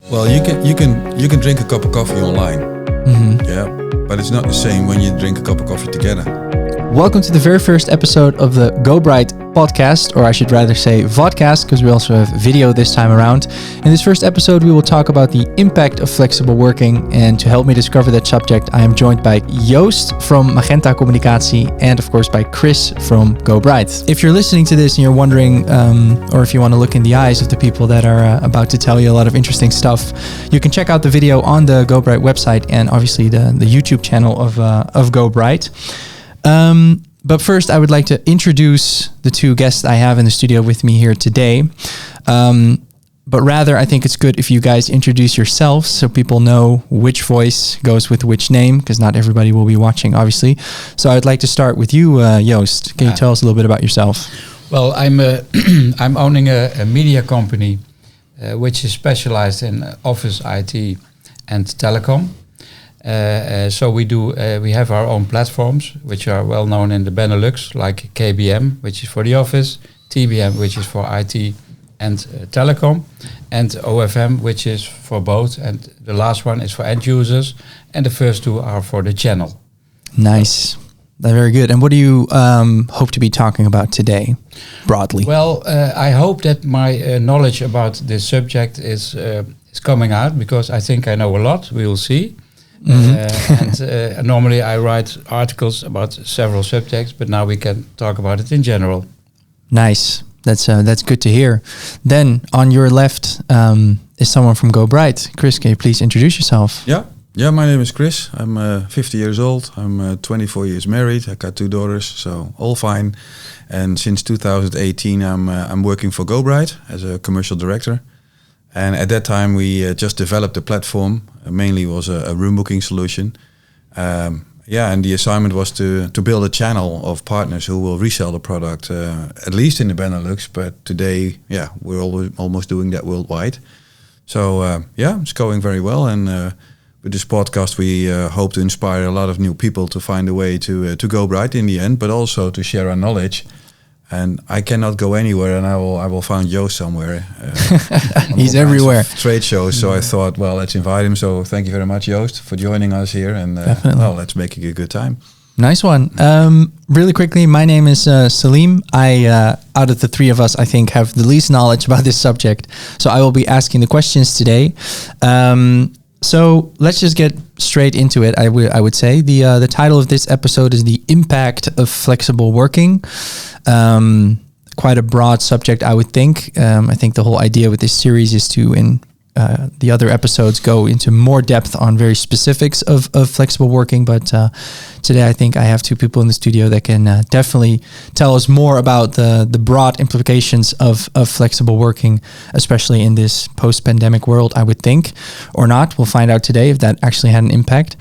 Well, you can drink a cup of coffee online. Yeah, but it's not the same when you drink a cup of coffee together. Welcome to the very first episode of the GoBright podcast, or I should rather say Vodcast, because we also have video this time around. In this first episode, we will talk about the impact of flexible working, and to help me discover that subject, I am joined by Joost from Magenta Communicatie and of course by Chris from GoBright. If you're listening to this and you're wondering, or if you want to look in the eyes of the people that are about to tell you a lot of interesting stuff, you can check out the video on the GoBright website and obviously the YouTube channel of GoBright. But first, I would like to introduce the two guests I have in the studio with me here today. But rather, I think it's good if you guys introduce yourselves so people know which voice goes with which name, because not everybody will be watching, obviously. So I'd like to start with you, Joost. Can you tell us a little bit about yourself? Well, I'm owning a media company which is specialized in office IT and telecom. So we have our own platforms, which are well known in the Benelux, like KBM, which is for the office, TBM, which is for IT and telecom, and OFM, which is for both. And the last one is for end users, and the first two are for the channel. Nice. Very good. And what do you hope to be talking about today, broadly? Well, I hope that my knowledge about this subject is coming out, because I think I know a lot. We will see. And normally I write articles about several subjects, but now we can talk about it in general. Nice. That's good to hear. Then on your left is someone from GoBright. Chris, can you please introduce yourself? Yeah. My name is Chris. I'm 50 years old. I'm 24 years married. I got 2 daughters, so all fine. And since 2018, I'm working for GoBright as a commercial director. And at that time, we just developed a platform. Mainly was a room booking solution. And the assignment was to build a channel of partners who will resell the product, at least in the Benelux. But today, we're almost doing that worldwide. So, it's going very well. And with this podcast, we hope to inspire a lot of new people to find a way to GoBright in the end, but also to share our knowledge. And I cannot go anywhere, and I will find Joost somewhere. He's everywhere. Trade shows, so I thought, well, let's invite him. So thank you very much, Joost, for joining us here, and let's make it a good time. Nice one. Really quickly, my name is Salim. I, out of the three of us, I think have the least knowledge about this subject. So I will be asking the questions today. So let's just get straight into it. I would say the title of this episode is The Impact of Flexible Working. Quite a broad subject, I would think. I think the whole idea with this series is to, in the other episodes, go into more depth on very specifics of flexible working. But today I think I have two people in the studio that can definitely tell us more about the broad implications of flexible working, especially in this post-pandemic world, I would think, or not. We'll find out today if that actually had an impact.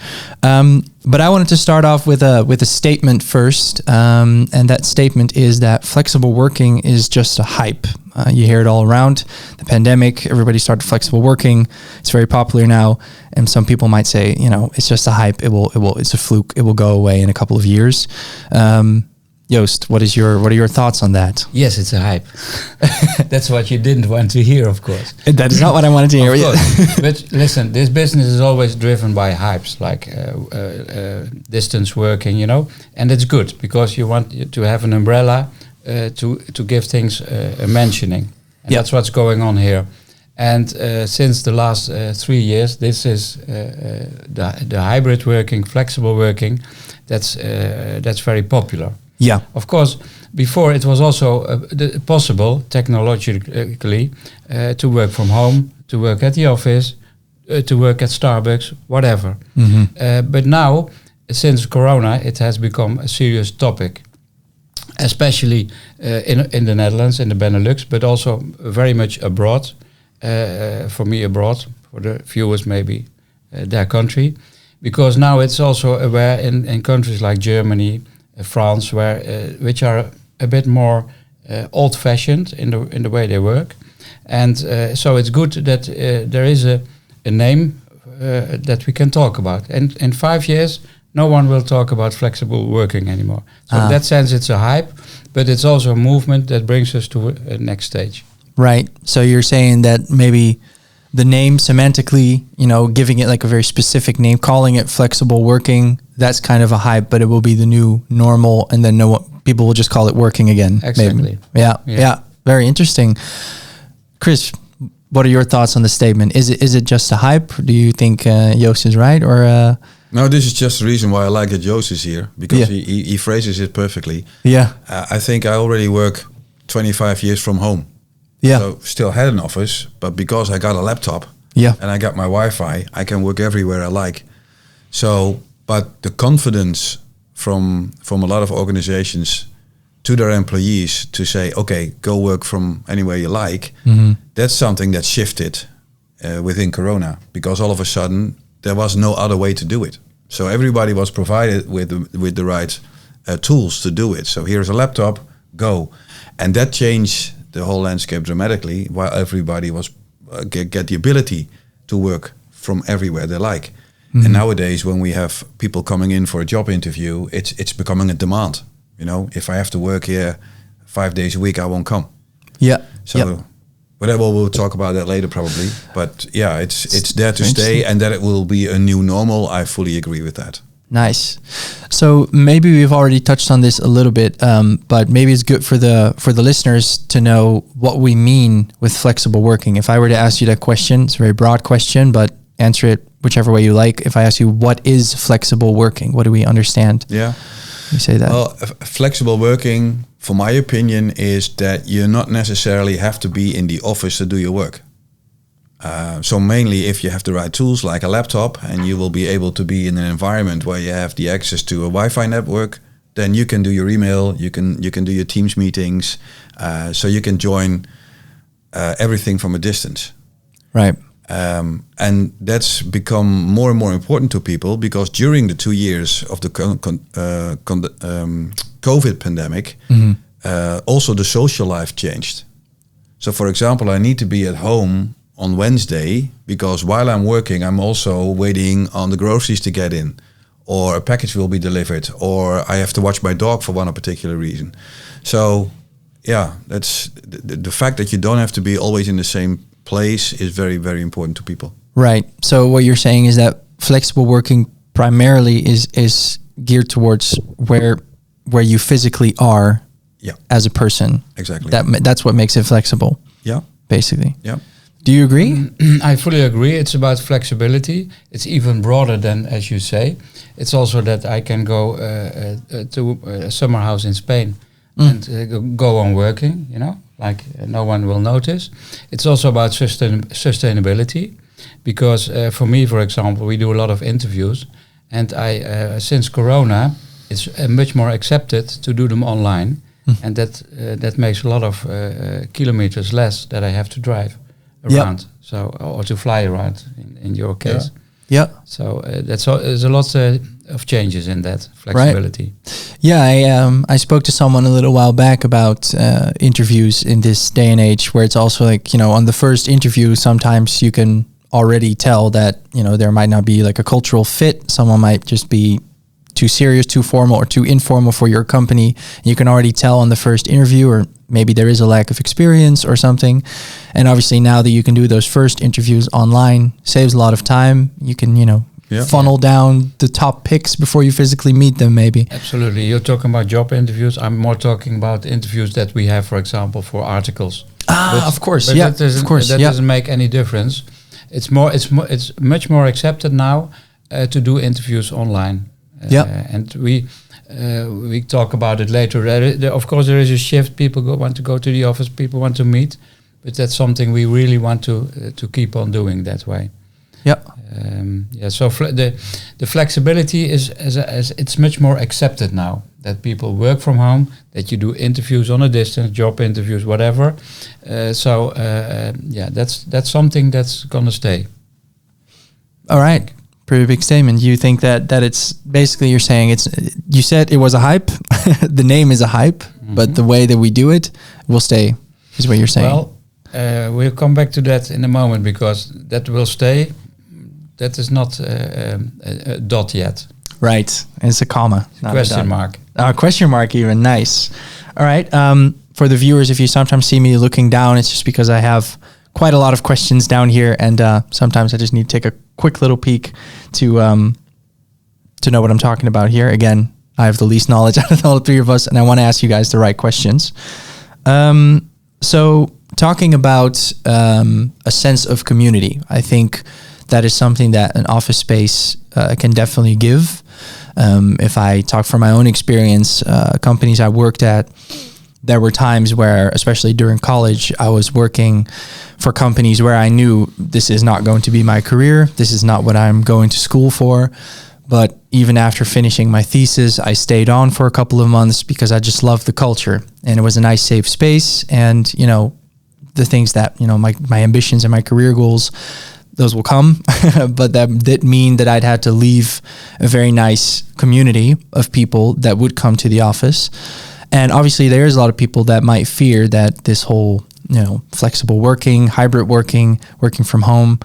But I wanted to start off with a statement first, and that statement is that flexible working is just a hype. You hear it all around. The pandemic, everybody started flexible working. It's very popular now, and some people might say, it's just a hype. It's a fluke. It will go away in a couple of years. Joost, what are your thoughts on that? Yes, it's a hype. That's what you didn't want to hear, of course. That is not what I wanted to hear. Of course. But listen, this business is always driven by hypes, like distance working, and it's good because you want to have an umbrella to give things a mentioning. And that's what's going on here. And since the last 3 years, this is the hybrid working, flexible working. That's very popular. Yeah. Of course, before it was also possible technologically to work from home, to work at the office, to work at Starbucks, whatever. Mm-hmm. But now, since Corona, it has become a serious topic, especially in the Netherlands, in the Benelux, but also very much abroad. For me, abroad, for the viewers, maybe their country, because now it's also aware in countries like Germany, France, which are a bit more old-fashioned in the way they work, and so it's good that there is a name that we can talk about. And in 5 years, no one will talk about flexible working anymore. So in that sense, it's a hype, but it's also a movement that brings us to a next stage. Right. So you're saying that maybe the name semantically, giving it like a very specific name, calling it flexible working, that's kind of a hype, but it will be the new normal, and then people will just call it working again. Exactly. Maybe. Yeah. Very interesting. Chris, what are your thoughts on the statement? Is it just a hype? Do you think Joost is right, or? No, this is just the reason why I like that Joost is here, because he phrases it perfectly. Yeah. I think I already work 25 years from home. Yeah. So still had an office, but because I got a laptop and I got my Wi-Fi, I can work everywhere I like. So, but the confidence from a lot of organizations to their employees to say, okay, go work from anywhere you like, that's something that shifted within Corona, because all of a sudden there was no other way to do it. So everybody was provided with the right tools to do it. So here's a laptop, go. And that changed the whole landscape dramatically, while everybody was get the ability to work from everywhere they like. And nowadays, when we have people coming in for a job interview, it's becoming a demand. If I have to work here 5 days a week, I won't come. Yeah. So whatever, we'll talk about that later probably. But yeah, it's there to stay, and that it will be a new normal. I fully agree with that. Nice. So maybe we've already touched on this a little bit, but maybe it's good for the listeners to know what we mean with flexible working. If I were to ask you that question, it's a very broad question, but answer it whichever way you like. If I ask you, what is flexible working? What do we understand? Yeah. You say that. Well, flexible working, for my opinion, is that you not necessarily have to be in the office to do your work. So mainly if you have the right tools like a laptop, and you will be able to be in an environment where you have the access to a Wi-Fi network, then you can do your email, you can do your Teams meetings, so you can join everything from a distance. Right. And that's become more and more important to people, because during the 2 years of the COVID pandemic, also the social life changed. So for example, I need to be at home on Wednesday, because while I'm working, I'm also waiting on the groceries to get in, or a package will be delivered, or I have to watch my dog for one particular reason. So yeah, that's the fact that you don't have to be always in the same place is very, very important to people. Right. So what you're saying is that flexible working primarily is geared towards where you physically are as a person. Exactly. That's what makes it flexible. Yeah. Basically. Yeah. Do you agree? I fully agree. It's about flexibility. It's even broader than, as you say. It's also that I can go to a summer house in Spain and go on working, like no one will notice. It's also about sustainability, because for me, for example, we do a lot of interviews, and I since Corona, it's much more accepted to do them online, and that makes a lot of kilometers less that I have to drive around, so or to fly around in your case. Yeah. So there's a lot of changes in that flexibility. Right. Yeah, I spoke to someone a little while back about interviews in this day and age, where it's also like, on the first interview, sometimes you can already tell that, there might not be like a cultural fit. Someone might just be too serious, too formal, or too informal for your company. You can already tell on the first interview, or maybe there is a lack of experience or something. And obviously now that you can do those first interviews online, saves a lot of time. You can, funnel down the top picks before you physically meet them, maybe. Absolutely. You're talking about job interviews. I'm more talking about interviews that we have, for example, for articles. Of course. But Yeah, that of course. Doesn't make any difference. It's much more accepted now to do interviews online. And we talk about it later. Of course, there is a shift. People want to go to the office. People want to meet, but that's something we really want to keep on doing that way. Yeah. So the flexibility is it's much more accepted now, that people work from home, that you do interviews on a distance, job interviews, whatever. That's something that's gonna stay. All right. Pretty big statement. You think that it's basically, you're saying you said it was a hype. The name is a hype, but the way that we do it will stay, is what you're saying. Well, we'll come back to that in a moment, because that will stay. That is not a dot yet. Right. It's a comma. Not question a mark. Question mark even. Nice. All right. For the viewers, if you sometimes see me looking down, it's just because I have quite a lot of questions down here, and sometimes I just need to take a quick little peek to know what I'm talking about here. Again, I have the least knowledge out of all three of us, and I want to ask you guys the right questions. So talking about a sense of community, I think that is something that an office space can definitely give. If I talk from my own experience, companies I worked at, there were times where, especially during college, I was working for companies where I knew this is not going to be my career. This is not what I'm going to school for. But even after finishing my thesis, I stayed on for a couple of months because I just loved the culture, and it was a nice, safe space. And, you know, the things that, you know, my ambitions and my career goals, those will come. But that did mean that I'd had to leave a very nice community of people that would come to the office. And obviously there's a lot of people that might fear that this whole, you know, flexible working, hybrid working, working from home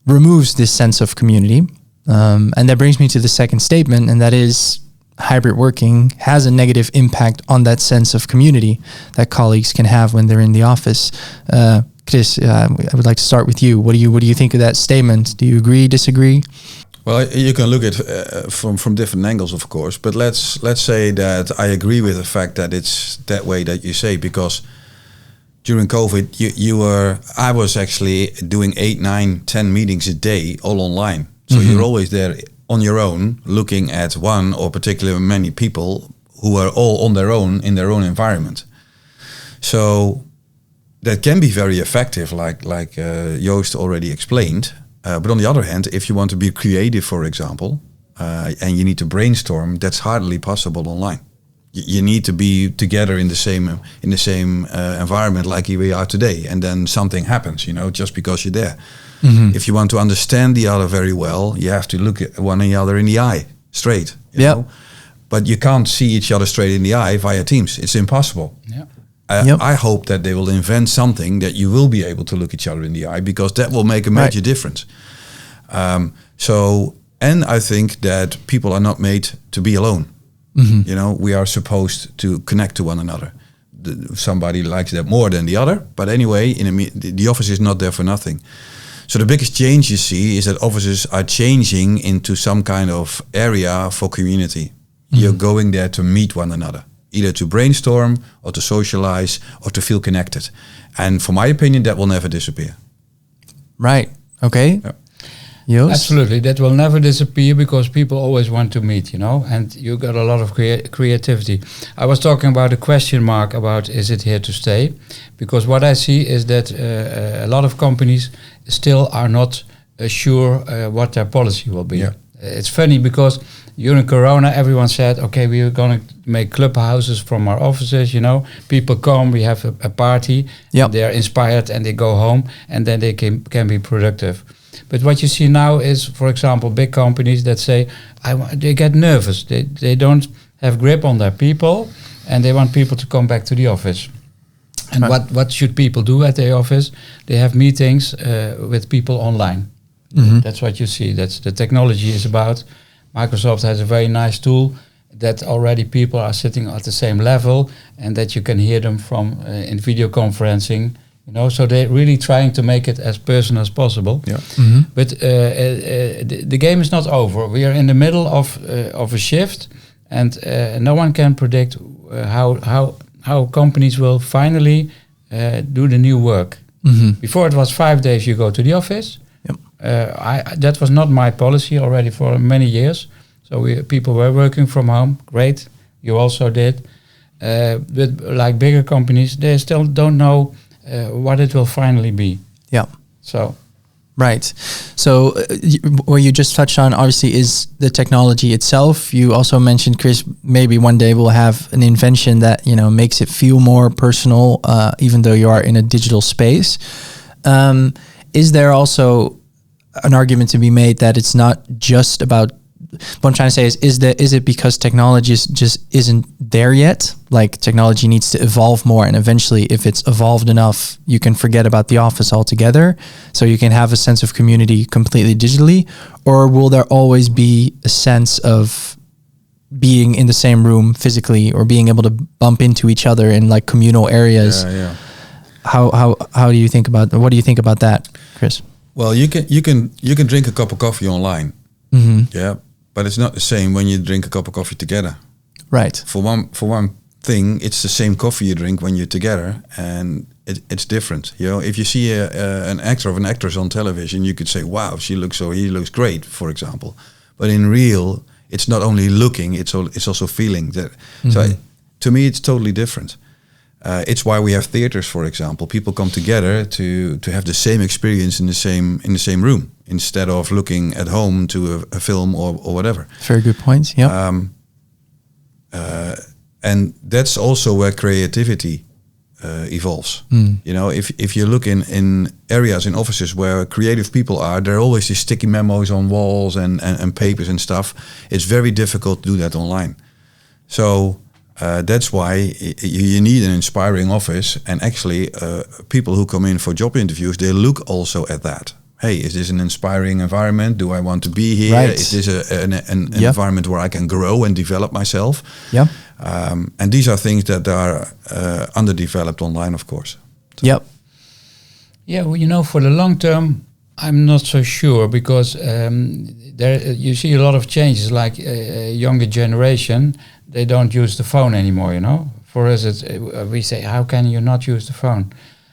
removes this sense of community. And that brings me to the second statement, and that is hybrid working has a negative impact on that sense of community that colleagues can have when they're in the office. Chris, I would like to start with you. What do you think of that statement? Do you agree, disagree? Well, you can look at from different angles, of course. But let's say that I agree with the fact that it's that way that you say, because during COVID, I was actually doing 8, 9, 10 meetings a day, all online. So you're always there on your own, looking at one or particularly many people who are all on their own in their own environment. So that can be very effective, like Joost already explained. But on the other hand, if you want to be creative, for example, and you need to brainstorm, that's hardly possible online. You need to be together in the same environment like we are today, and then something happens, you know, just because you're there. If you want to understand the other very well, you have to look at one another in the eye straight. You know? But you can't see each other straight in the eye via Teams. It's impossible. I hope that they will invent something that you will be able to look each other in the eye, because that will make a major difference. And I think that people are not made to be alone. You know, we are supposed to connect to one another. Somebody likes that more than the other, but anyway, the office is not there for nothing. So the biggest change you see is that offices are changing into some kind of area for community. You're going there to meet one another, either to brainstorm or to socialize or to feel connected. And for my opinion, that will never disappear. Right. Okay. Joost? Absolutely. That will never disappear, because people always want to meet, you know, and you got a lot of creativity. I was talking about a question mark about, is it here to stay? Because what I see is that a lot of companies still are not sure what their policy will be. It's funny because during Corona, everyone said, okay, we are going to make clubhouses from our offices, you know. People come, we have a party, they're inspired and they go home, and then they can be productive. But what you see now is, for example, big companies that say, they get nervous. They don't have grip on their people, and they want people to come back to the office. And what should people do at their office? They have meetings with people online. That's what you see. That's the technology is about. Microsoft has a very nice tool that already people are sitting at the same level, and that you can hear them from in video conferencing. You know, so they're really trying to make it as personal as possible. But the game is not over. We are in the middle of a shift, and no one can predict how companies will finally do the new work. Before it was 5 days you go to the office. That was not my policy already for many years. So people were working from home. Great, you also did. But like bigger companies, they still don't know what it will finally be. Right. So what you just touched on obviously is the technology itself. You also mentioned, Chris, maybe one day we'll have an invention that, you know, makes it feel more personal, even though you are in a digital space. Is there also an argument to be made that it's not just about, what I'm trying to say is it because technology just isn't there yet? Like, technology needs to evolve more, and eventually, if it's evolved enough, you can forget about the office altogether, so you can have a sense of community completely digitally? Or will there always be a sense of being in the same room physically, or being able to bump into each other in like communal areas? How do you think about? What do you think about that, Chris? Well, you can drink a cup of coffee online. Mm-hmm. Yeah, but it's not the same when you drink a cup of coffee together. Right. For one thing, it's the same coffee you drink when you're together, and it's different. You know, if you see an actor or an actress on television, you could say, "Wow, he looks great," for example. But in real, it's not only looking; it's also feeling. That. Mm-hmm. So, to me, it's totally different. It's why we have theaters, for example. People come together to have the same experience in the same room instead of looking at home to a film or whatever. Very good point. Yeah. And that's also where creativity evolves. You know, if you look in areas, in offices where creative people are, there are always these sticky memos on walls and papers and stuff. It's very difficult to do that online. So that's why you need an inspiring office. And actually, people who come in for job interviews, they look also at that. Hey, is this an inspiring environment? Do I want to be here? Right. Is this an environment where I can grow and develop myself? Yeah. And these are things that are underdeveloped online, of course. So. Yep. Yeah, well, you know, for the long term, I'm not so sure because there you see a lot of changes. Like a younger generation, they don't use the phone anymore. You know, for us, we say, "How can you not use the phone?"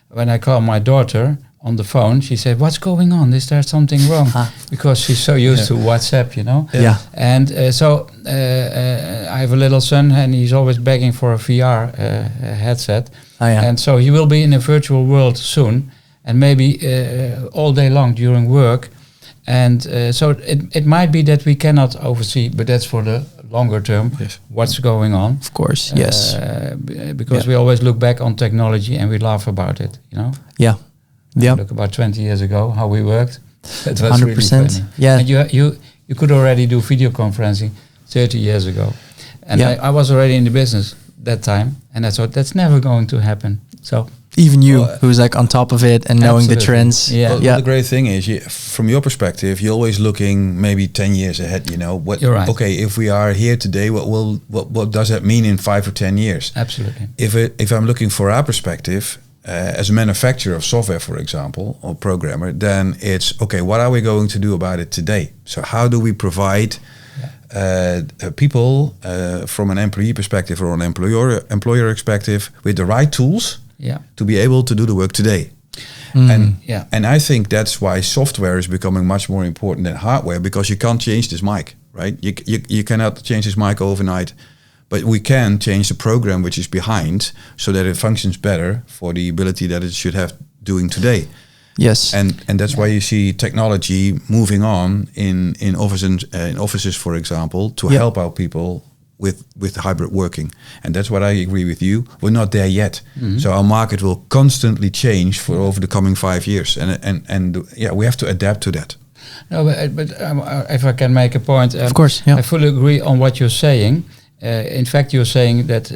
When I call my daughter on the phone, she said, "What's going on? Is there something wrong?" Because she's so used to WhatsApp, you know. Yeah. And so I have a little son, and he's always begging for a VR headset. Oh, yeah. And so he will be in a virtual world soon, and maybe all day long during work. And so it might be that we cannot oversee, but that's for the longer term, yes. What's going on. Of course, yes. Because we always look back on technology and we laugh about it, you know. Yeah. Yeah. Look about 20 years ago, how we worked. It was 100%. really funny. Yeah. And you could already do video conferencing 30 years ago. And I was already in the business that time. And I thought, that's never going to happen. So even you, who's like on top of it and knowing the trends. Yeah. Well, the great thing is, from your perspective, you're always looking maybe 10 years ahead. You know, You're right. Okay, if we are here today, what does that mean in 5 or 10 years? Absolutely. If I'm looking for our perspective, as a manufacturer of software, for example, or programmer, then it's okay. What are we going to do about it today? So how do we provide people from an employee perspective or an employer perspective with the right tools? Yeah. To be able to do the work today. And I think that's why software is becoming much more important than hardware, because you can't change this mic, right? You cannot change this mic overnight, but we can change the program which is behind so that it functions better for the ability that it should have doing today. Yes. And that's why you see technology moving on in offices, for example, to help out people with hybrid working. And that's what I agree with you. We're not there yet. Mm-hmm. So our market will constantly change for over the coming 5 years. And we have to adapt to that. No, but if I can make a point. Of course, yeah. I fully agree on what you're saying. In fact, you're saying that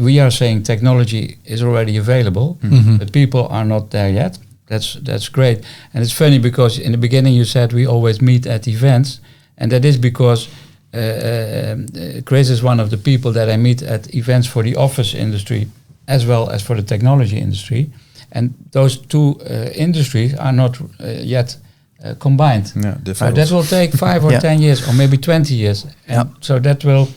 we are saying technology is already available, but people are not there yet. That's great. And it's funny because in the beginning you said we always meet at events. And that is because Chris is one of the people that I meet at events for the office industry as well as for the technology industry. And those two industries are not yet combined. Yeah, so that will take 5 or 10 years or maybe 20 years. And so that will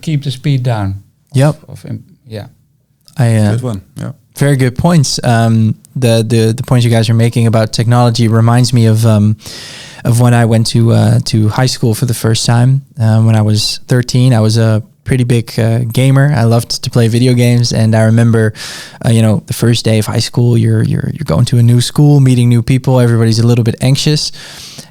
keep the speed down. Yep. Good one. Yeah. Very good points. The points you guys are making about technology reminds me of when I went to high school for the first time. When I was 13, I was a pretty big gamer. I loved to play video games, and I remember, the first day of high school, you're going to a new school, meeting new people. Everybody's a little bit anxious,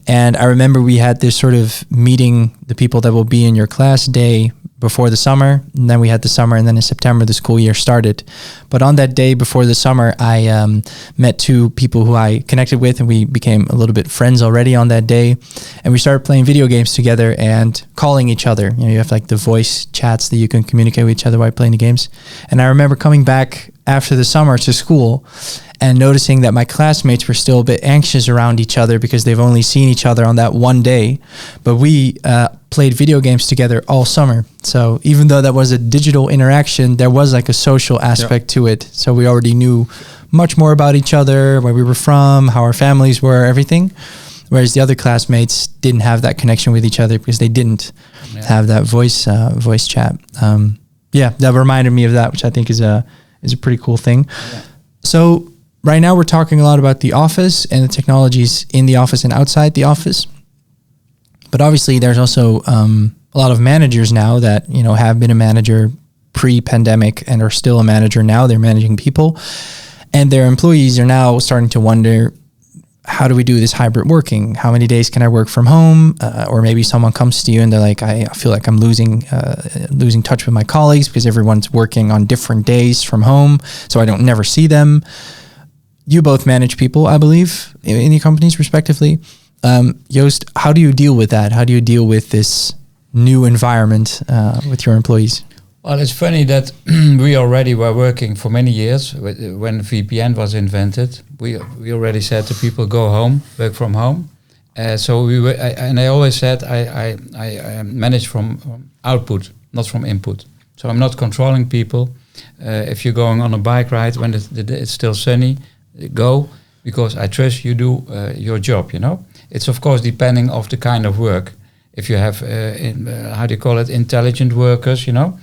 and I remember we had this sort of meeting the people that will be in your class day before the summer, and then we had the summer, and then in September the school year started. But on that day before the summer, I met two people who I connected with, and we became a little bit friends already on that day, and we started playing video games together and calling each other. You have like the voice chats that you can communicate with each other while playing the games. And I remember coming back after the summer to school and noticing that my classmates were still a bit anxious around each other because they've only seen each other on that one day. But we played video games together all summer. So even though that was a digital interaction, there was like a social aspect to it. So we already knew much more about each other, where we were from, how our families were, everything. Whereas the other classmates didn't have that connection with each other because they didn't have that voice chat. That reminded me of that, which I think is a pretty cool thing. Yeah. So right now we're talking a lot about the office and the technologies in the office and outside the office. But obviously there's also a lot of managers now that, have been a manager pre-pandemic and are still a manager now. They're managing people, and their employees are now starting to wonder, how do we do this hybrid working? How many days can I work from home? Or maybe someone comes to you and they're like, I feel like I'm losing touch with my colleagues because everyone's working on different days from home, so I don't never see them. You both manage people, I believe, in your companies respectively. Joost, how do you deal with that? How do you deal with this new environment with your employees? Well, it's funny that we already were working for many years. When VPN was invented, we already said to people, go home, work from home. So we were, and I always said I manage from output, not from input. So I'm not controlling people. If you're going on a bike ride when it's still sunny, go, because I trust you do your job. It's of course depending of the kind of work. If you have intelligent workers, we know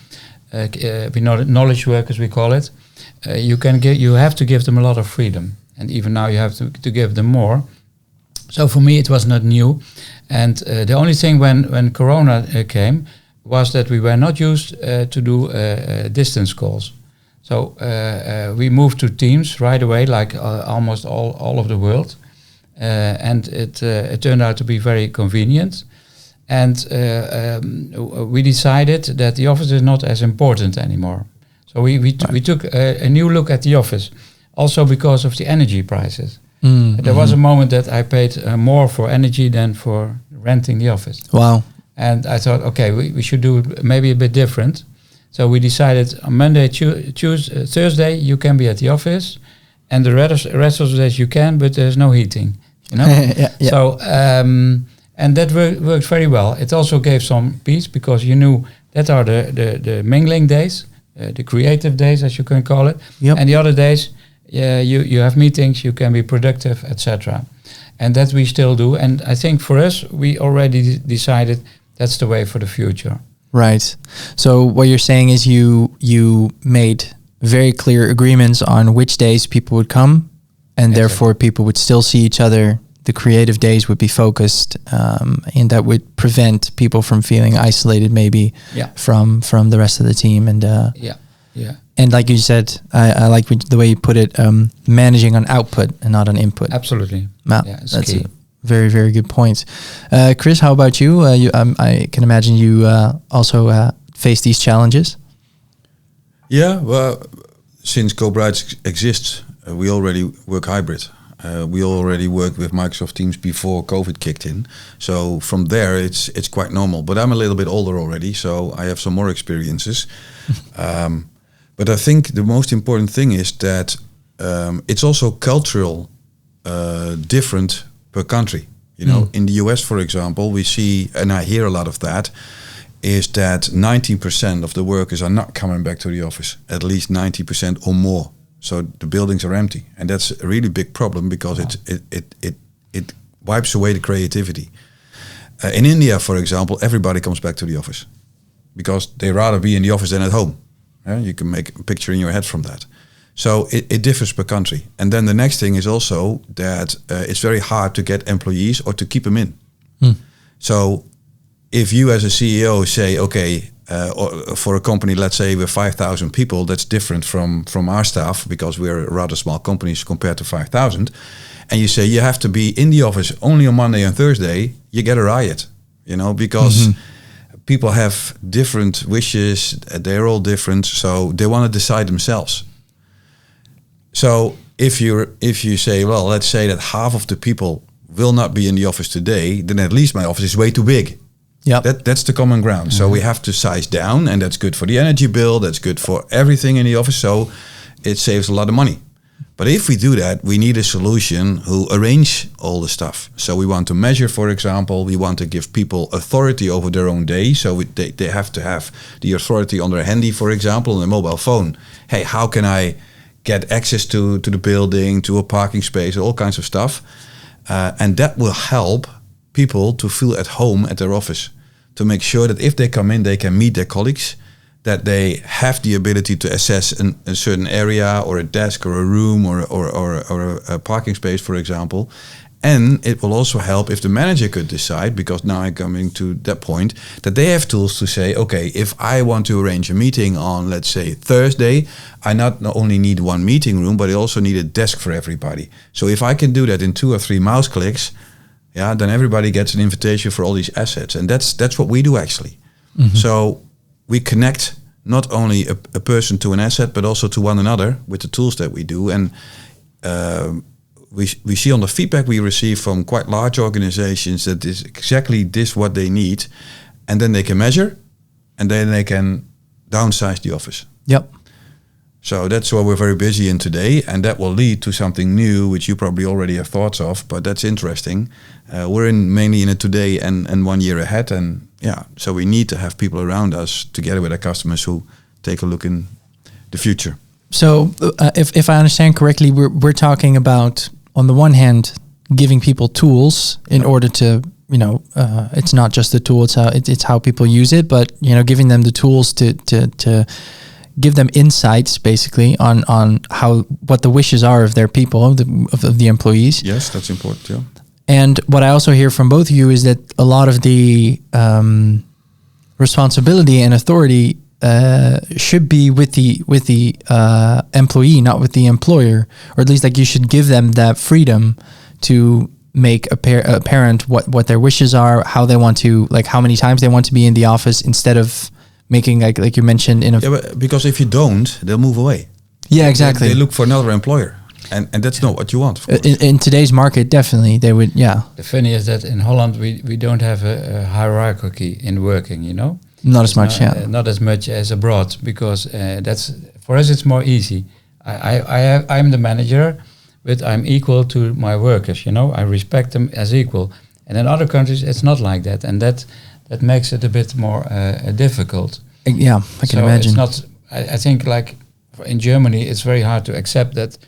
knowledge workers, we call it. You have to give them a lot of freedom, and even now you have to give them more. So for me, it was not new, and the only thing when Corona came was that we were not used to do distance calls. So we moved to Teams right away, like almost all of the world, and it turned out to be very convenient. And we decided that the office is not as important anymore. So we took a new look at the office, also because of the energy prices. There was a moment that I paid more for energy than for renting the office. Wow. And I thought, okay, we should do it maybe a bit different. So we decided on Monday, Tuesday, Thursday, you can be at the office, and the rest of the days you can, but there's no heating, Yeah. So... and that worked very well. It also gave some peace because you knew that are the mingling days, the creative days, as you can call it. Yep. And the other days, you have meetings, you can be productive, etc. And that we still do. And I think for us, we already decided that's the way for the future. Right. So what you're saying is you made very clear agreements on which days people would come, and therefore people would still see each other. The creative days would be focused, and that would prevent people from feeling isolated, maybe from the rest of the team. And and like you said, I like the way you put it, managing on output and not on input. Absolutely. That's key. A very, very good point. Chris, how about you? I can imagine you also face these challenges. Yeah, well, since GoBright exists, we already work hybrid. We already worked with Microsoft Teams before COVID kicked in. So from there, it's quite normal. But I'm a little bit older already, so I have some more experiences. But I think the most important thing is that it's also cultural different per country. In the US, for example, we see, and I hear a lot of that, is that 90% of the workers are not coming back to the office, at least 90% or more. So the buildings are empty, and that's a really big problem because it wipes away the creativity. In India, for example, everybody comes back to the office because they rather be in the office than at home. You can make a picture in your head from that. So it differs per country. And then the next thing is also that it's very hard to get employees or to keep them in. So if you as a CEO say, okay, or for a company, let's say with 5,000 people, that's different from our staff because we're rather small companies compared to 5,000. And you say you have to be in the office only on Monday and Thursday, you get a riot, because people have different wishes, they're all different, so they want to decide themselves. So if you say, well, let's say that half of the people will not be in the office today, then at least my office is way too big. Yeah, that's the common ground. So we have to size down, and that's good for the energy bill. That's good for everything in the office. So it saves a lot of money. But if we do that, we need a solution who arrange all the stuff. So we want to measure, for example, we want to give people authority over their own day. So they have to have the authority on their handy, for example, on their mobile phone. Hey, how can I get access to the building, to a parking space, all kinds of stuff. And that will help people to feel at home at their office, to make sure that if they come in, they can meet their colleagues, that they have the ability to assess a certain area or a desk or a room or a parking space, for example. And it will also help if the manager could decide, because now I'm coming to that point, that they have tools to say, okay, if I want to arrange a meeting on, let's say, Thursday, I not only need one meeting room, but I also need a desk for everybody. So if I can do that in 2 or 3 mouse clicks, then everybody gets an invitation for all these assets. And that's what we do, actually. Mm-hmm. So we connect not only a person to an asset, but also to one another with the tools that we do. And we see on the feedback we receive from quite large organizations that is exactly this what they need. And then they can measure, and then they can downsize the office. Yep. So that's what we're very busy in today, and that will lead to something new, which you probably already have thoughts of, but that's interesting. We're mainly in it today and 1 year ahead, and so we need to have people around us together with our customers who take a look in the future. So if I understand correctly, we're talking about, on the one hand, giving people tools in order to, it's not just the tool, it's how people use it, but, giving them the tools to give them insights basically on what the wishes are of their people, of the employees. Yes, that's important, yeah. And what I also hear from both of you is that a lot of the responsibility and authority should be with the employee, not with the employer, or at least like you should give them that freedom to make apparent what their wishes are, how they want to, like how many times they want to be in the office, instead of making like you mentioned but because if you don't, they'll move away. Yeah, exactly. They look for another employer, and that's not what you want. Of course. In today's market, definitely they would. Yeah. The funny is that in Holland we don't have a hierarchy in working. Not as much, not as much as abroad, because that's, for us it's more easy. I'm the manager, but I'm equal to my workers. I respect them as equal. And in other countries it's not like that, and that makes it a bit more difficult. Yeah, I can imagine. It's not. I think like in Germany, it's very hard to accept that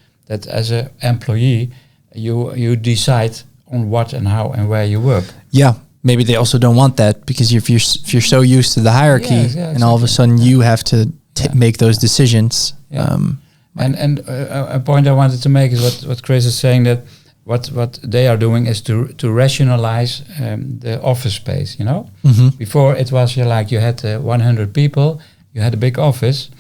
as an employee, you decide on what and how and where you work. Yeah. Maybe they also don't want that, because if you're so used to the hierarchy, and all of a sudden you have to make those decisions. Yeah. And a point I wanted to make is what Chris is saying, that what they are doing is to rationalize the office space. Mm-hmm. Before it was like you had 100 people, you had a big office,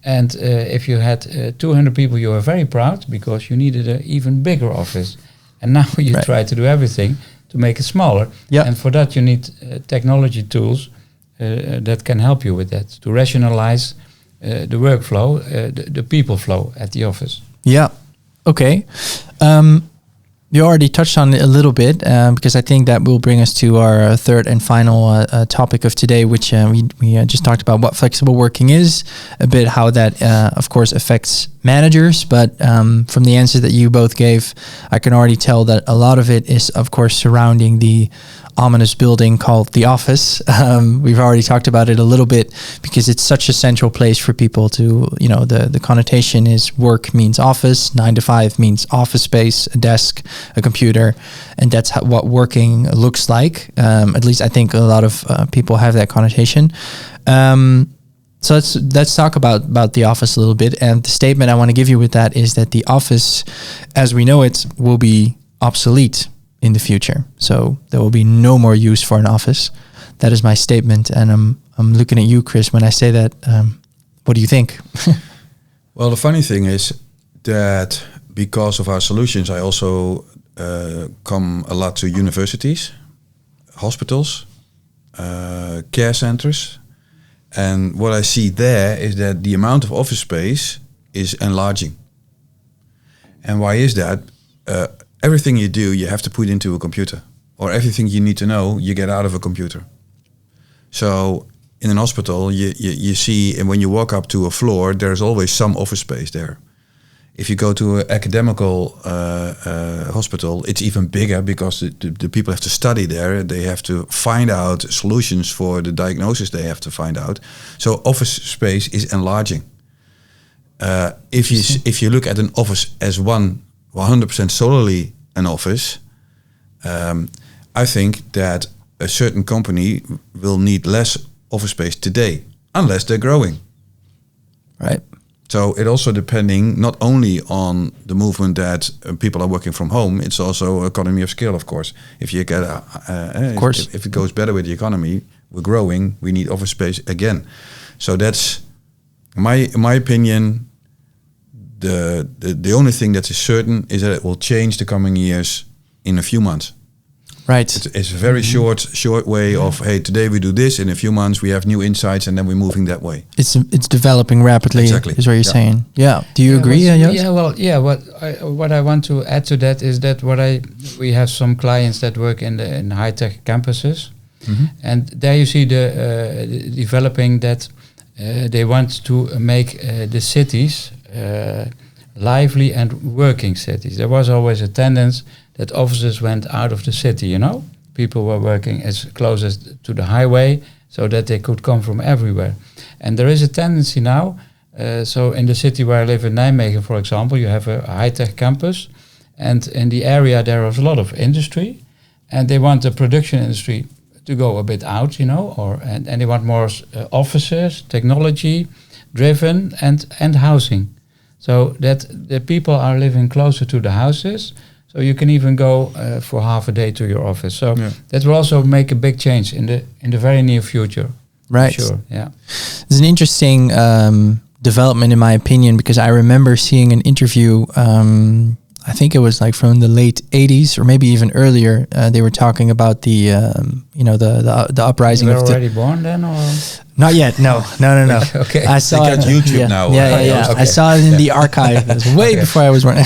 and if you had 200 people, you were very proud because you needed an even bigger office. And now you try to do everything to make it smaller. Yep. And for that you need technology tools that can help you with that, to rationalize the workflow, the people flow at the office. Yeah. Okay. You already touched on it a little bit, because I think that will bring us to our third and final topic of today, which we just talked about what flexible working is, a bit how that, of course, affects managers. But from the answer that you both gave, I can already tell that a lot of it is, of course, surrounding the ominous building called the office. We've already talked about it a little bit, because it's such a central place for people to, the connotation is work means office, 9 to 5 means office space, a desk, a computer, and that's what working looks like. At least I think a lot of people have that connotation. So let's talk about the office a little bit. And the statement I want to give you with that is that the office, as we know it, will be obsolete in the future. So there will be no more use for an office. That is my statement, and I'm looking at you, Chris, when I say that. What do you think? Well, the funny thing is that because of our solutions, I also come a lot to universities, hospitals, care centers. And what I see there is that the amount of office space is enlarging. And why is that? Everything you do, you have to put into a computer, or everything you need to know, you get out of a computer. So in an hospital, you see, and when you walk up to a floor, there's always some office space there. If you go to an academical hospital, it's even bigger, because the people have to study there. They have to find out solutions for the diagnosis they have to find out. So office space is enlarging. if you look at an office as 100% solely an office, I think that a certain company will need less office space today, unless they're growing. Right. So it also depending not only on the movement that people are working from home, it's also economy of scale, of course. If you get if it goes better with the economy, we're growing, we need office space again. So that's my opinion. The only thing that is certain is that it will change the coming years in a few months. Right. It's a very short way of, hey, today we do this, in a few months we have new insights, and then we're moving that way. It's developing rapidly, exactly. Is what you're saying. Yeah. Do you agree, Joost? What I want to add to that is that we have some clients that work in high-tech campuses, and there you see the developing that they want to make the cities lively and working cities. There was always a tendency that offices went out of the city, People were working as close as to the highway so that they could come from everywhere. And there is a tendency now, so in the city where I live in Nijmegen, for example, you have a high-tech campus, and in the area there is a lot of industry, and they want the production industry to go a bit out, and they want more offices, technology driven, and housing. So that the people are living closer to the houses, so you can even go for half a day to your office. So that will also make a big change in the very near future. Right. Sure. Yeah. It's an interesting development, in my opinion, because I remember seeing an interview. I think it was like from the late 80s or maybe even earlier. They were talking about the uprising. You were of already born then, or not yet? No. Okay. I saw it on YouTube now. Yeah. Okay. I saw it in the archive. It was way before I was born.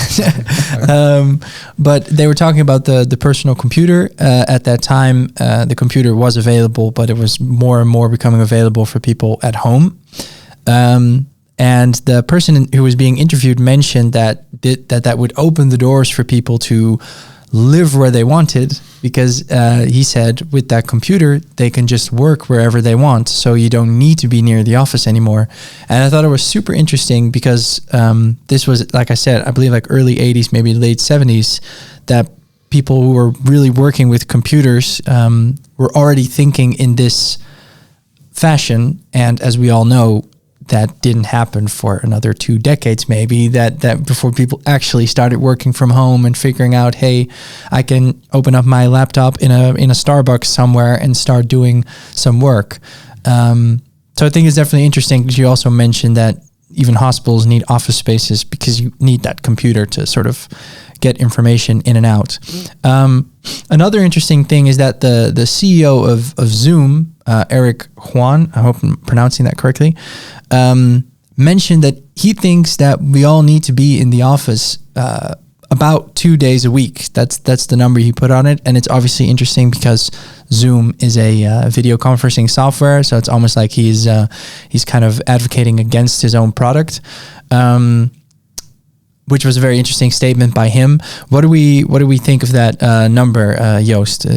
But they were talking about the personal computer. At that time, the computer was available, but it was more and more becoming available for people at home. And the person who was being interviewed mentioned that would open the doors for people to live where they wanted, because he said with that computer, they can just work wherever they want. So you don't need to be near the office anymore. And I thought it was super interesting because this was, like I said, I believe like early 80s, maybe late 70s, that people who were really working with computers were already thinking in this fashion. And as we all know, that didn't happen for another 2 decades, maybe, that before people actually started working from home and figuring out, hey, I can open up my laptop in a Starbucks somewhere and start doing some work. So I think it's definitely interesting, because you also mentioned that even hospitals need office spaces because you need that computer to sort of get information in and out. Another interesting thing is that the CEO of Zoom, Eric Juan, I hope I'm pronouncing that correctly, mentioned that he thinks that we all need to be in the office about 2 days a week. That's the number he put on it. And it's obviously interesting because Zoom is a video conferencing software. So it's almost like he's kind of advocating against his own product. Which was a very interesting statement by him. What do we think of that number, Joost?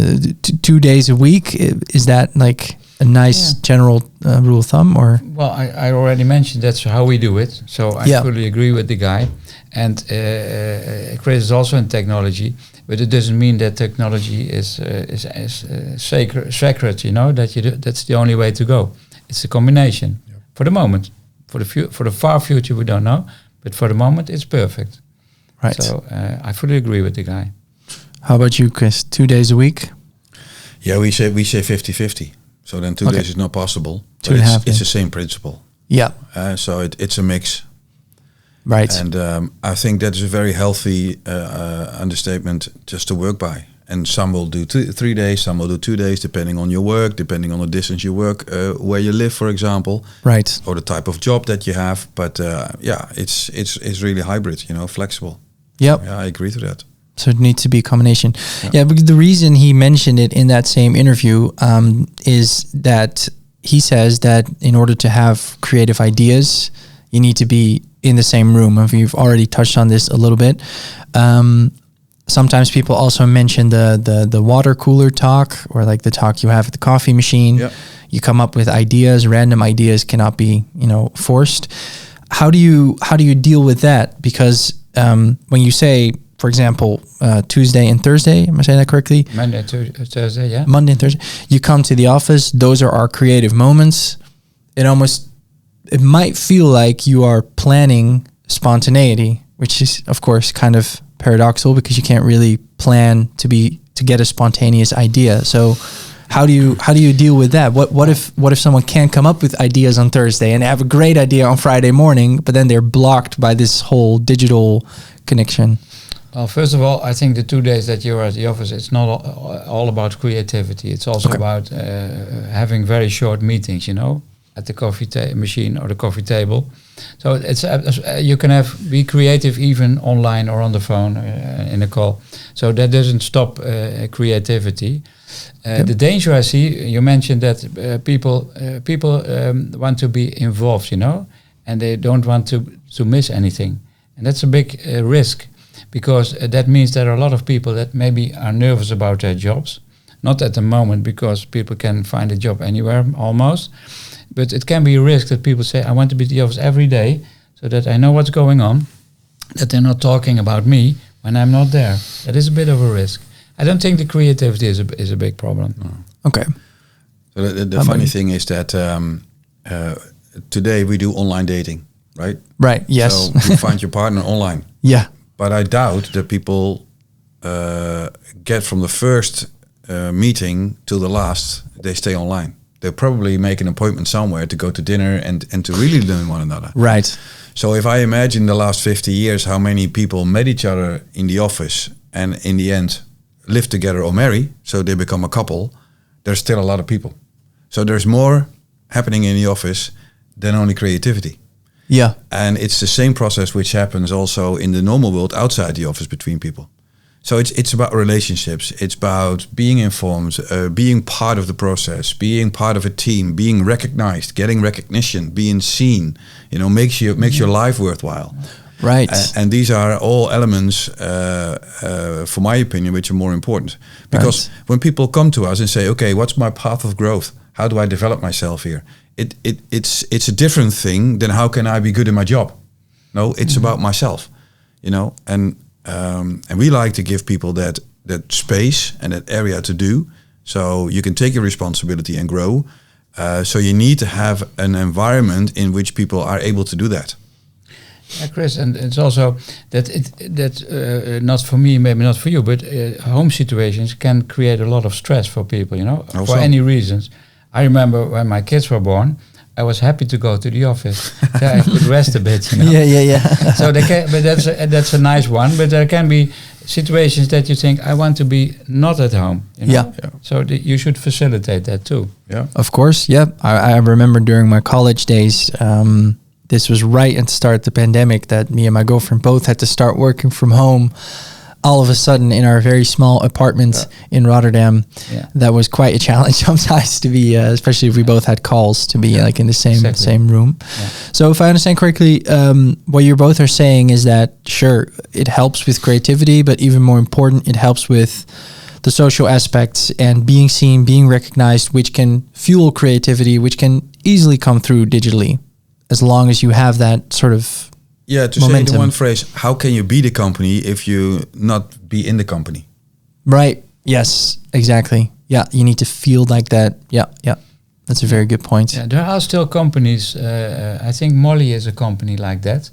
2 days a week, is that like a nice general rule of thumb, or? Well, I already mentioned that's how we do it. So I fully agree with the guy. And Chris is also in technology, but it doesn't mean that technology is sacred. That's the only way to go. It's a combination for the moment. For the far future, we don't know. But for the moment, it's perfect. Right. So I fully agree with the guy. How about you, Chris? 2 days a week? Yeah, we say 50-50. So then 2 days is not possible. Two and a half. It's the same principle. Yeah. So it's a mix. Right. And I think that is a very healthy understatement just to work by. And some will do 3 days, some will do 2 days, depending on your work, depending on the distance you work, where you live, for example, right, or the type of job that you have. But it's really hybrid, flexible. Yep. Yeah, I agree to that. So it needs to be a combination. Yeah, because the reason he mentioned it in that same interview is that he says that in order to have creative ideas, you need to be in the same room. And you've already touched on this a little bit. Sometimes people also mention the water cooler talk, or like the talk you have at the coffee machine. Yep. You come up with ideas. Random ideas cannot be, forced. how do you deal with that? Because when you say, for example, Tuesday and Thursday, am I saying that correctly? Monday to Thursday, yeah. Monday and Thursday, you come to the office. Those are our creative moments. It might feel like you are planning spontaneity, which is of course kind of paradoxical because you can't really plan to get a spontaneous idea. So how do you deal with that? What if someone can't come up with ideas on Thursday and have a great idea on Friday morning, but then they're blocked by this whole digital connection? Well, first of all, I think the 2 days that you're at the office, it's not all about creativity. It's also about having very short meetings, at the coffee machine or the coffee table. So it's you can be creative even online or on the phone in a call. So that doesn't stop creativity. The danger I see, you mentioned that people want to be involved, and they don't want to miss anything. And that's a big risk. Because that means there are a lot of people that maybe are nervous about their jobs. Not at the moment, because people can find a job anywhere almost. But it can be a risk that people say, I want to be at the office every day so that I know what's going on, that they're not talking about me when I'm not there. That is a bit of a risk. I don't think the creativity is a big problem. No. Okay. So the funny thing is that today we do online dating, right? Right, yes. So you find your partner online. Yeah. But I doubt that people get from the first meeting to the last, they stay online. They'll probably make an appointment somewhere to go to dinner and to really learn one another. Right. So if I imagine the last 50 years, how many people met each other in the office and in the end live together or marry, so they become a couple, there's still a lot of people. So there's more happening in the office than only creativity. Yeah. And it's the same process which happens also in the normal world outside the office between people. So it's about relationships. It's about being informed, being part of the process, being part of a team, being recognized, getting recognition, being seen. Makes your life worthwhile. Right. And these are all elements, for my opinion, which are more important. Because when people come to us and say, "Okay, what's my path of growth? How do I develop myself here?" It's a different thing than how can I be good in my job. No, it's about myself, and we like to give people that space and that area to do, so you can take your responsibility and grow. So you need to have an environment in which people are able to do that. Yeah, Chris, and it's also that not for me, maybe not for you, but home situations can create a lot of stress for people, Also. for any reasons. I remember when my kids were born, I was happy to go to the office. So I could rest a bit, Yeah. So but that's a nice one. But there can be situations that you think, I want to be not at home. Yeah. So you should facilitate that too. Yeah. Of course. Yeah. I remember during my college days, this was right at the start of the pandemic that me and my girlfriend both had to start working from home. All of a sudden in our very small apartment in Rotterdam, that was quite a challenge sometimes to be, especially if we both had calls, to be like in the same room. Yeah. So if I understand correctly, what you both are saying is that, sure, it helps with creativity, but even more important, it helps with the social aspects and being seen, being recognized, which can fuel creativity, which can easily come through digitally, as long as you have that sort of to momentum. say in one phrase, how can you be the company if you not be in the company? Right. Yes, exactly. Yeah, you need to feel like that. Yeah. That's a very good point. Yeah, there are still companies, I think Molly is a company like that,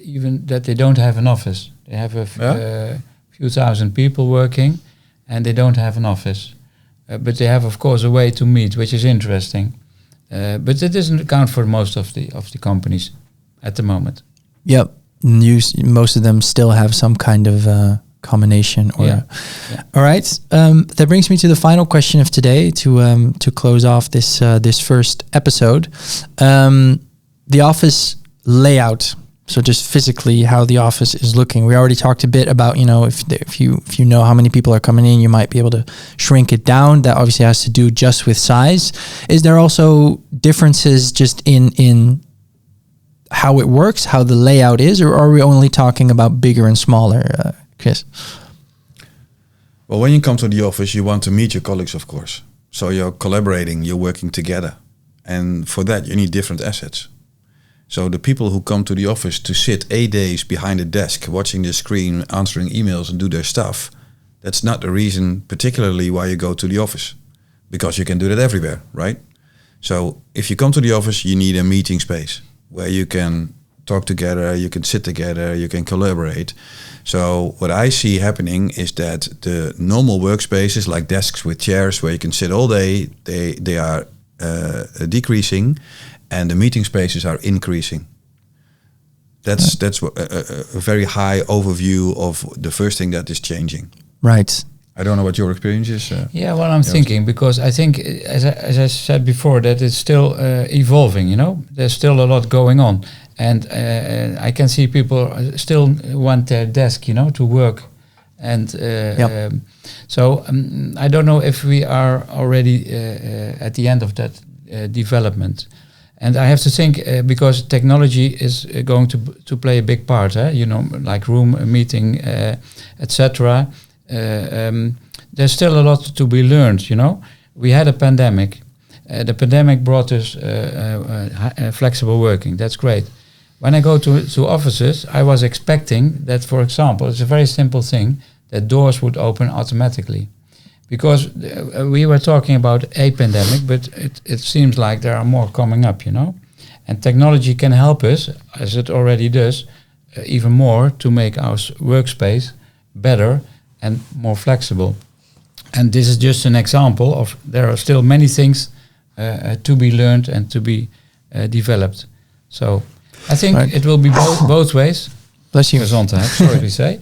even that they don't have an office. They have a few thousand people working and they don't have an office. But they have, of course, a way to meet, which is interesting. But it doesn't account for most of the companies at the moment. Yep. Most of them still have some kind of combination. All right. That brings me to the final question of today to close off this first episode. The office layout. So just physically how the office is looking. We already talked a bit about, if you know how many people are coming in, you might be able to shrink it down. That obviously has to do just with size. Is there also differences just in how it works, how the layout is, or are we only talking about bigger and smaller, Chris? Well, when you come to the office, you want to meet your colleagues, of course. So you're collaborating, you're working together. And for that, you need different assets. So the people who come to the office to sit 8 days behind a desk, watching the screen, answering emails and do their stuff, that's not the reason particularly why you go to the office, because you can do that everywhere, right? So if you come to the office, you need a meeting space where you can talk together, you can sit together, you can collaborate. So what I see happening is that the normal workspaces, like desks with chairs where you can sit all day, they are decreasing, and the meeting spaces are increasing. That's a very high overview of the first thing that is changing. Right. I don't know what your experience is. I'm thinking, because I think, as I said before, that it's still evolving. There's still a lot going on, and I can see people still want their desk, to work, and so I don't know if we are already at the end of that development. And I have to think, because technology is going to play a big part, like room meeting, etc. There's still a lot to be learned, We had a pandemic. The pandemic brought us flexible working. That's great. When I go to offices, I was expecting that, for example, it's a very simple thing, that doors would open automatically. Because we were talking about a pandemic, but it seems like there are more coming up, And technology can help us, as it already does, even more to make our workspace better and more flexible. And this is just an example of, there are still many things to be learned and to be developed. So I think it will be both ways. Bless you. Gezondheid, sorry to say.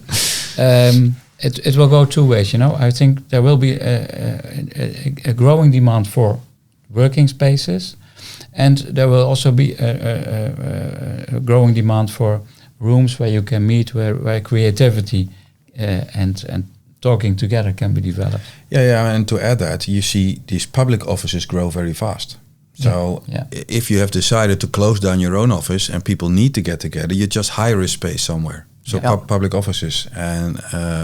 It will go two ways, I think there will be a growing demand for working spaces, and there will also be a growing demand for rooms where you can meet, where creativity and talking together can be developed. Yeah, and to add that, you see these public offices grow very fast. So if you have decided to close down your own office and people need to get together, you just hire a space somewhere. So public offices and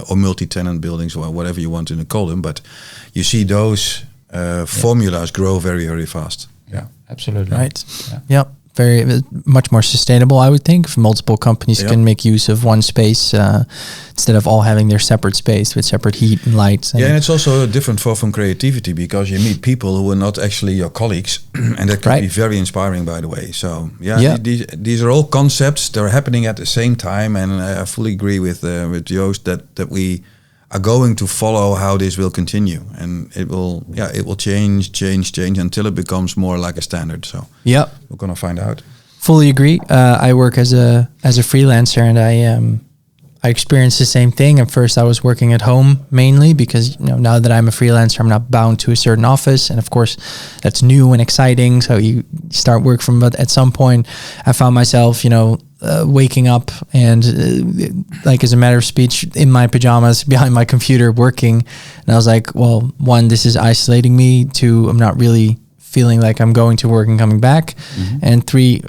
or multi-tenant buildings or whatever you want to call them, but you see those formulas grow very, very fast. Yeah, absolutely. Right. Yeah. Very much more sustainable, I would think. If multiple companies can make use of one space instead of all having their separate space with separate heat and light. And it's also a different form from creativity, because you meet people who are not actually your colleagues, and that can be very inspiring, by the way. So these are all concepts that are happening at the same time, and I fully agree with Joost that we are going to follow how this will continue, and it will change until it becomes more like a standard. So we're gonna find out. Fully agree. I work as a freelancer, and I experienced the same thing. At first, I was working at home mainly because now that I'm a freelancer, I'm not bound to a certain office, and of course, that's new and exciting. So you start work from, but at some point, I found myself, waking up and like as a matter of speech in my pajamas behind my computer working, and I was like, well, one, this is isolating me. Two, I'm not really feeling like I'm going to work and coming back. And three,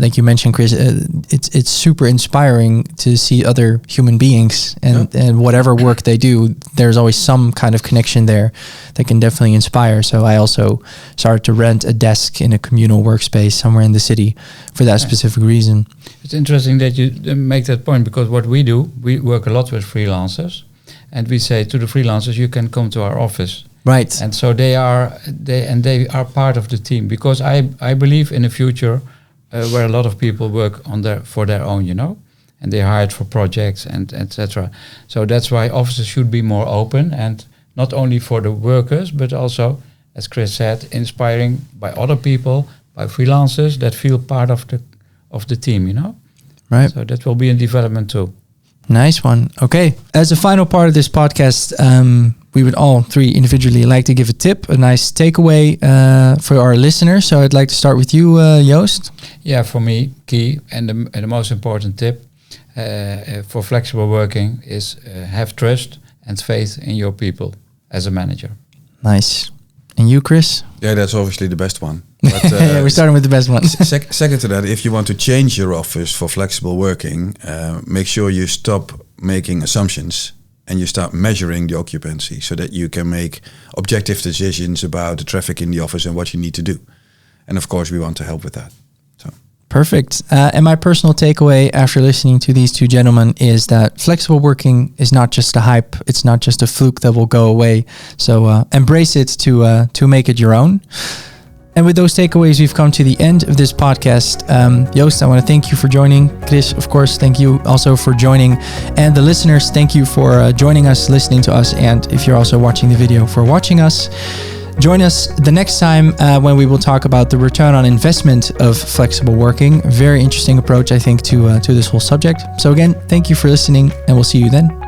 like you mentioned, Chris, it's super inspiring to see other human beings and whatever work they do, there's always some kind of connection there that can definitely inspire. So I also started to rent a desk in a communal workspace somewhere in the city for that specific reason. It's interesting that you make that point, because what we do, we work a lot with freelancers, and we say to the freelancers, you can come to our office. Right. And so they are part of the team, because I believe in a future where a lot of people work for their own, and they're hired for projects and etc. So that's why offices should be more open, and not only for the workers, but also, as Chris said, inspiring by other people, by freelancers that feel part of the team, Right. So that will be in development too. Nice one. Okay. As a final part of this podcast, we would all three individually like to give a tip, a nice takeaway for our listeners. So I'd like to start with you, Joost. Yeah, for me, key and the most important tip for flexible working is have trust and faith in your people as a manager. Nice. And you, Chris? Yeah, that's obviously the best one. But, we're starting with the best one. Second to that, if you want to change your office for flexible working, make sure you stop making assumptions and you start measuring the occupancy so that you can make objective decisions about the traffic in the office and what you need to do. And of course, we want to help with that. So Perfect. And my personal takeaway after listening to these two gentlemen is that flexible working is not just a hype. It's not just a fluke that will go away. So embrace it to make it your own. And with those takeaways, we've come to the end of this podcast. Joost, I want to thank you for joining. Chris, of course, thank you also for joining. And the listeners, thank you for joining us, listening to us. And if you're also watching the video, for watching us. Join us the next time when we will talk about the return on investment of flexible working. Very interesting approach, I think, to this whole subject. So again, thank you for listening, and we'll see you then.